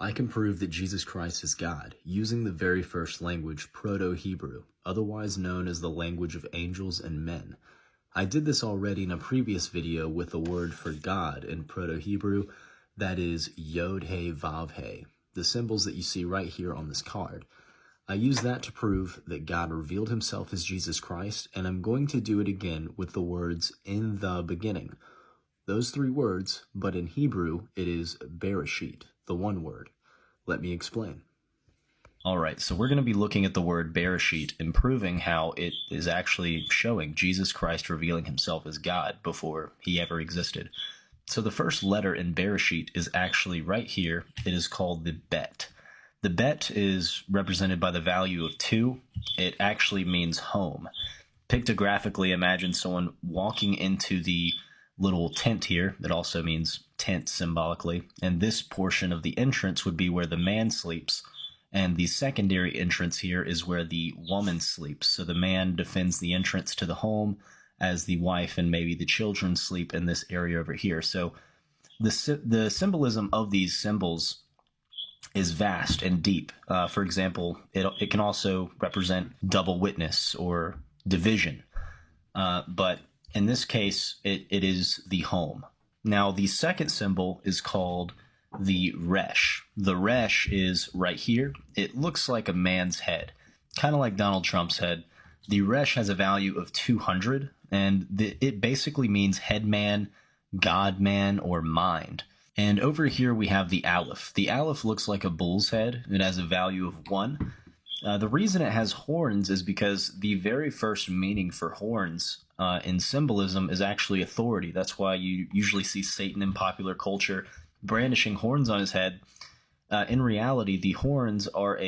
I can prove that Jesus Christ is God using the very first language, Proto-Hebrew, otherwise known as the language of angels and men. I did this already in a previous video with the word for God in Proto-Hebrew, that is Yod-He-Vav-He, the symbols that you see right here on this card. I used that to prove that God revealed himself as Jesus Christ, and I'm going to do it again with the words in the beginning. Those three words, but in Hebrew, it is Bereshit, the one word. Let me explain. All right, so we're going to be looking at the word Bereshit and proving how it is actually showing Jesus Christ revealing himself as God before he ever existed. So the first letter in Bereshit is actually right here. It is called the Bet. The Bet is represented by the value of 2. It actually means home. Pictographically, imagine someone walking into the little tent here. It also means tent symbolically. And this portion of the entrance would be where the man sleeps. And the secondary entrance here is where the woman sleeps. So the man defends the entrance to the home as the wife and maybe the children sleep in this area over here. So the symbolism of these symbols is vast and deep. For example, it can also represent double witness or division. But in this case, it is the home. Now, the second symbol is called the Resh. The Resh is right here. It looks like a man's head, kind of like Donald Trump's head. The Resh has a value of 200, and it basically means head man, God man, or mind. And over here we have the Aleph. The Aleph looks like a bull's head. It has a value of 1. The reason it has horns is because the very first meaning for horns in symbolism is actually authority. That's why you usually see Satan in popular culture brandishing horns on his head. In reality, the horns are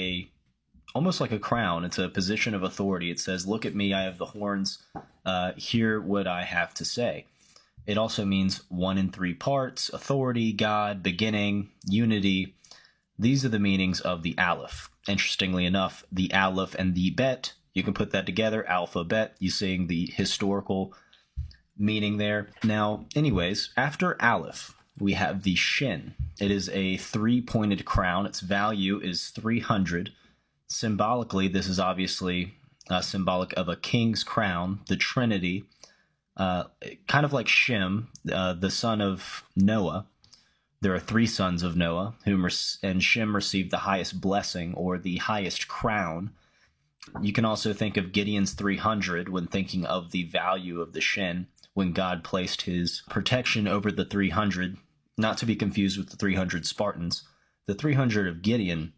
almost like a crown. It's a position of authority. It says, look at me, I have the horns, hear what I have to say. It also means 1 in 3 parts, authority, God, beginning, unity. These are the meanings of the Aleph. Interestingly enough, the Aleph and the Bet, you can put that together, alphabet, you seeing the historical meaning there. Now, anyways, after Aleph, we have the Shin. It is a 3-pointed crown. Its value is 300. Symbolically, this is obviously symbolic of a king's crown, the Trinity, kind of like Shem, the son of Noah. There are 3 sons of Noah, and Shem received the highest blessing or the highest crown. You can also think of Gideon's 300 when thinking of the value of the Shin, when God placed his protection over the 300, not to be confused with the 300 Spartans. The 300 of Gideon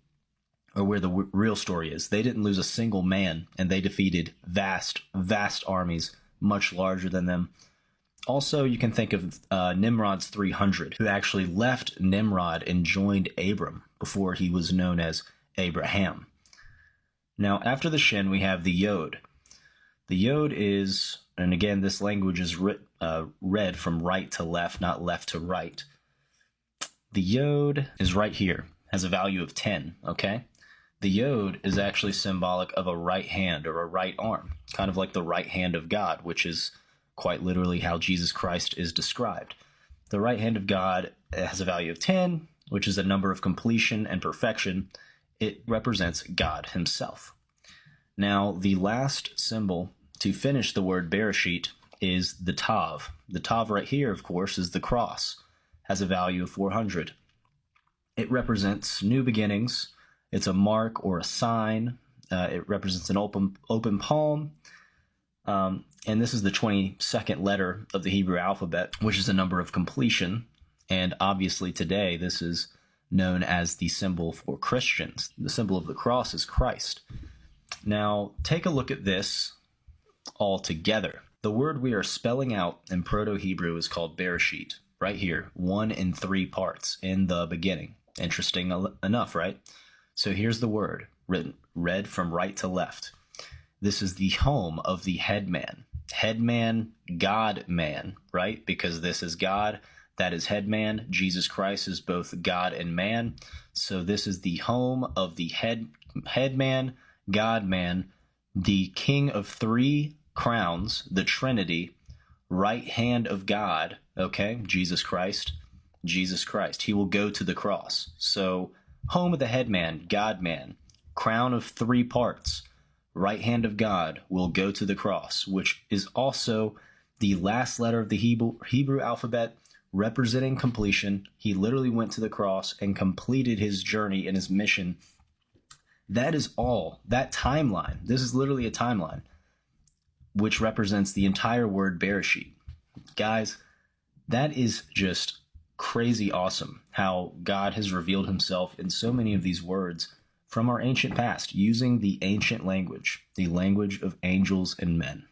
are where the real story is. They didn't lose a single man, and they defeated vast, vast armies, much larger than them. Also, you can think of Nimrod's 300, who actually left Nimrod and joined Abram before he was known as Abraham. Now, after the Shin, we have the Yod. The Yod is, and again, this language is read from right to left, not left to right. The Yod is right here, has a value of 10, okay? The Yod is actually symbolic of a right hand or a right arm, kind of like the right hand of God, which is quite literally how Jesus Christ is described. The right hand of God has a value of 10, which is a number of completion and perfection. It represents God himself. Now, the last symbol to finish the word Bereshit is the Tav. The Tav right here, of course, is the cross, has a value of 400. It represents new beginnings. It's a mark or a sign. It represents an open palm. And this is the 22nd letter of the Hebrew alphabet, which is a number of completion. And obviously today, this is known as the symbol for Christians. The symbol of the cross is Christ. Now, take a look at this all together. The word we are spelling out in Proto-Hebrew is called Bereshit, right here, 1 in 3 parts, in the beginning. Interesting enough, right? So here's the word, read from right to left. This is the home of the head man. Head man, God man, right? Because this is God, that is head man. Jesus Christ is both God and man. So this is the home of the head man, God man, the king of 3 crowns, the Trinity, right hand of God, okay, Jesus Christ. He will go to the cross. So Home of the headman, God-man, crown of 3 parts, right hand of God will go to the cross, which is also the last letter of the Hebrew alphabet, representing completion. He literally went to the cross and completed his journey and his mission. That is all. That timeline, this is literally a timeline, which represents the entire word Bereshit. Guys, that is just crazy awesome how God has revealed himself in so many of these words from our ancient past using the ancient language, the language of angels and men.